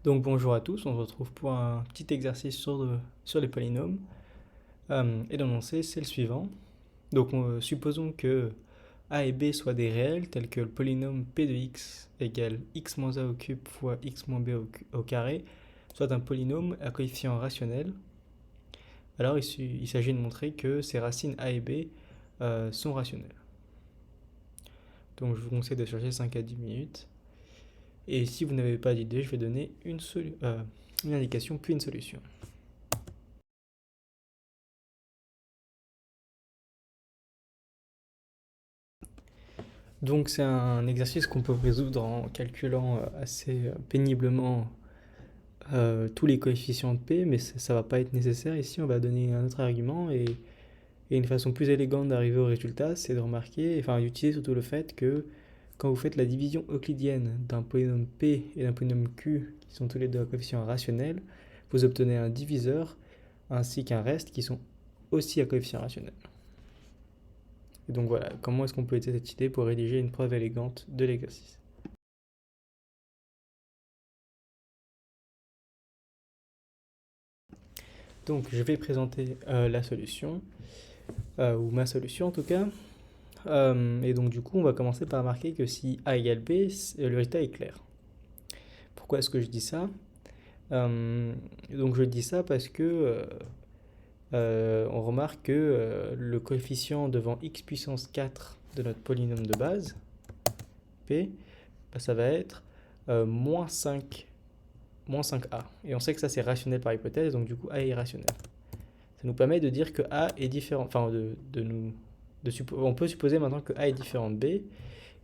Donc bonjour à tous, on se retrouve pour un petit exercice sur les polynômes. Et l'énoncé, c'est le suivant. Donc supposons que a et b soient des réels tels que le polynôme p de x égale x moins a au cube fois x moins b au carré, soit un polynôme à coefficient rationnel. Alors il s'agit de montrer que ces racines a et b sont rationnelles. Donc je vous conseille de chercher 5 à 10 minutes. Et si vous n'avez pas d'idée, je vais donner une indication puis une solution. Donc c'est un exercice qu'on peut résoudre en calculant assez péniblement tous les coefficients de p, mais ça ne va pas être nécessaire. Ici, on va donner un autre argument et une façon plus élégante d'arriver au résultat, c'est de remarquer, enfin d'utiliser surtout le fait que quand vous faites la division euclidienne d'un polynôme p et d'un polynôme q, qui sont tous les deux à coefficient rationnel, vous obtenez un diviseur ainsi qu'un reste qui sont aussi à coefficient rationnel. Et donc voilà, comment est-ce qu'on peut utiliser cette idée pour rédiger une preuve élégante de l'exercice. Donc je vais présenter la solution, ou ma solution en tout cas. Et donc du coup, on va commencer par marquer que si A égale B, le résultat est clair. Pourquoi est-ce que je dis ça? Donc je dis ça parce que on remarque que le coefficient devant x puissance 4 de notre polynôme de base, P, bah, ça va être moins 5, moins 5A. Et on sait que ça c'est rationnel par hypothèse, donc du coup A est irrationnel. Ça nous permet de dire que A est différent, enfin on peut supposer maintenant que A est différent de B.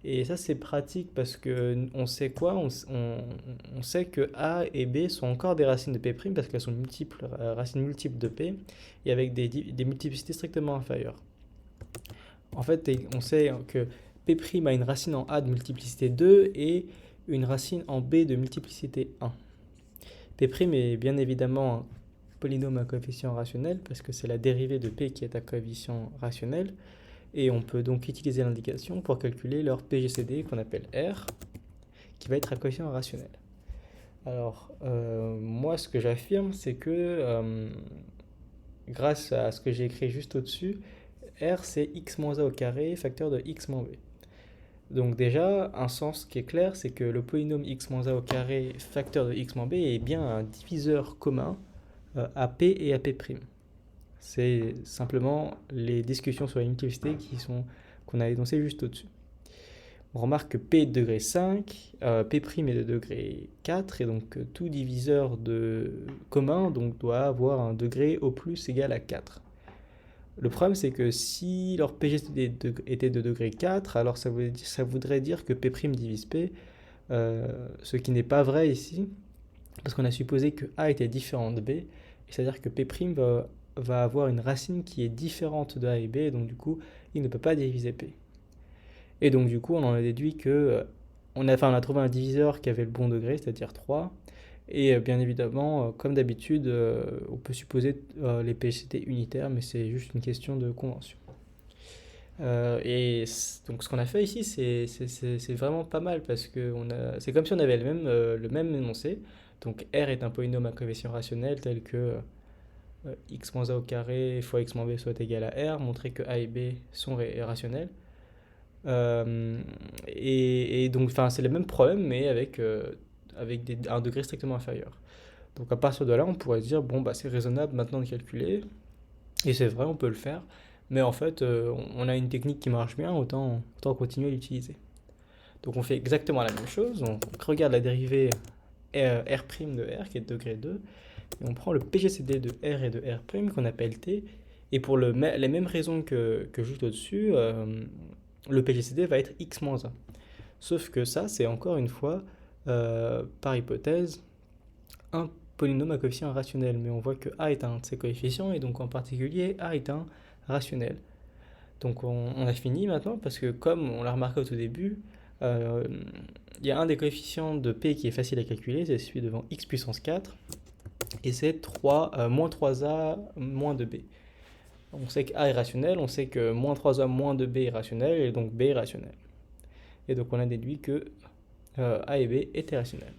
Et ça c'est pratique parce que on sait quoi, on sait que A et B sont encore des racines de P' parce qu'elles sont multiples, racines multiples de P et avec des multiplicités strictement inférieures. En fait, on sait que P' a une racine en A de multiplicité 2 et une racine en B de multiplicité 1. P' est bien évidemment un polynôme à coefficient rationnel parce que c'est la dérivée de P qui est à coefficient rationnel. Et on peut donc utiliser l'indication pour calculer leur PGCD qu'on appelle R, qui va être à coefficient rationnel. Alors, moi, ce que j'affirme, c'est que grâce à ce que j'ai écrit juste au-dessus, R, c'est x moins a au carré facteur de x moins b. Donc déjà, un sens qui est clair, c'est que le polynôme x moins a au carré facteur de x moins b est bien un diviseur commun à p et à p'. C'est simplement les discussions sur la multiplicité qu'on a énoncées juste au-dessus. On remarque que P est de degré 5, P' est de degré 4, et donc tout diviseur commun donc, doit avoir un degré au plus égal à 4. Le problème, c'est que si leur PGCD était de degré 4, alors ça voudrait dire que P' divise P, ce qui n'est pas vrai ici, parce qu'on a supposé que A était différent de B, c'est-à-dire que P' va avoir une racine qui est différente de A et B, et donc du coup, il ne peut pas diviser P. Et donc du coup, on en a déduit que on a trouvé un diviseur qui avait le bon degré, c'est-à-dire 3. Et bien évidemment, comme d'habitude, on peut supposer les PGCD unitaires, mais c'est juste une question de convention. Et donc ce qu'on a fait ici, c'est vraiment pas mal parce que c'est comme si on avait le même énoncé. Donc R est un polynôme à coefficient rationnel tel que x moins a au carré fois x moins b soit égal à R, montrer que a et b sont rationnels. Et donc, c'est le même problème, mais avec un degré strictement inférieur. Donc à partir de là, on pourrait se dire, bon, bah, c'est raisonnable maintenant de calculer, et c'est vrai, on peut le faire, mais en fait, on a une technique qui marche bien, autant continuer à l'utiliser. Donc on fait exactement la même chose, on regarde la dérivée R' de R, qui est de degré 2, et on prend le PGCD de R et de R' qu'on appelle T, et pour les mêmes raisons que juste au-dessus, le PGCD va être x moins 1. Sauf que ça, c'est encore une fois, par hypothèse, un polynôme à coefficient rationnel. Mais on voit que A est un de ces coefficients, et donc en particulier, A est un rationnel. Donc on a fini maintenant, parce que comme on l'a remarqué au tout début, il y a un des coefficients de P qui est facile à calculer, c'est celui devant x puissance 4, et c'est moins 3A moins 2B. On sait que A est rationnel, on sait que moins 3A moins 2B est rationnel, et donc B est rationnel. Et donc on a déduit que A et B étaient rationnels.